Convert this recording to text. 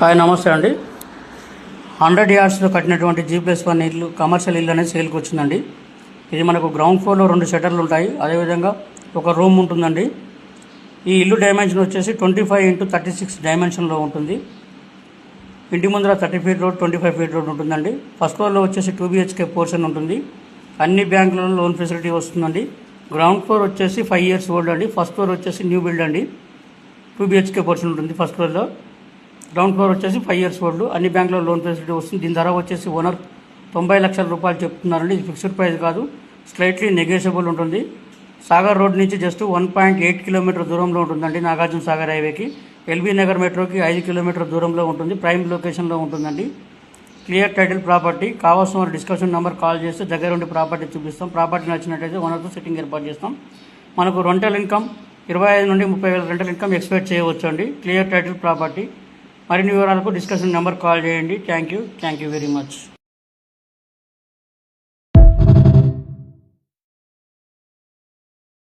Hi నమస్తే అండి. 100 yardsలో కట్టినటువంటి G+1 ఇల్లు, కమర్షియల్ ఇల్లు అనేది సేల్కి వచ్చిందండి. ఇది మనకు గ్రౌండ్ ఫ్లోర్లో 2 షట్టర్లు ఉంటాయి, అదేవిధంగా ఒక రూమ్ ఉంటుందండి. ఈ ఇల్లు డైమెన్షన్ వచ్చేసి 25x36 డైమెన్షన్లో ఉంటుంది. ఇంటి ముందర 30 feet రోడ్, 25 feet రోడ్ ఉంటుందండి. ఫస్ట్ ఫ్లోర్లో వచ్చేసి 2 BHK పోర్షన్ ఉంటుంది. అన్ని బ్యాంకులలో లోన్ ఫెసిలిటీ వస్తుందండి. గ్రౌండ్ ఫ్లోర్ వచ్చేసి 5 years ఓల్డ్ అండి. ఫస్ట్ ఫ్లోర్ వచ్చేసి న్యూ బిల్డ్ అండి. 2 BHK పోర్షన్ ఉంటుంది ఫస్ట్ ఫ్లోర్లో. గ్రౌండ్ ఫ్లోర్ వచ్చేసి 5 years ఓల్డ్. అన్ని బ్యాంకులో లోన్ ఫెసిలిటీ వస్తుంది. దీని ధర వచ్చేసి ఓనర్ 90 లక్షల రూపాయలు చెప్తున్నారండి. ఇది ఫిక్స్డ్ ప్రైస్ కాదు, స్లైట్లీ నెగోషియబుల్ ఉంటుంది. సాగర్ రోడ్ నుంచి జస్ట్ 1.8 కిలోమీటర్ దూరంలో ఉంటుందండి. నాగార్జున సాగర్ హైవేకి, ఎల్బీ నగర్ మెట్రోకి 5 కిలోమీటర్ దూరంలో ఉంటుంది. ప్రైమ్ లొకేషన్లో ఉంటుందండి. Clear title property. కావాల్సిన వారు డిస్కషన్ నెంబర్ కాల్ చేస్తే దగ్గర ఉండి ప్రాపర్టీ చూపిస్తాం. ప్రాపర్టీ నచ్చినట్టయితే ఓనర్తో సెట్టింగ్ ఏర్పాటు చేస్తాం. మనకు రెంటల్ ఇన్కమ్ 25 నుండి 30 వేల రెంటల్ ఇన్కమ్ ఎక్స్పెక్ట్ చేయవచ్చు అండి. Clear title property. మరిన్ని వివరాలకు డిస్కషన్ నెంబర్ కాల్ చేయండి. Thank you very much.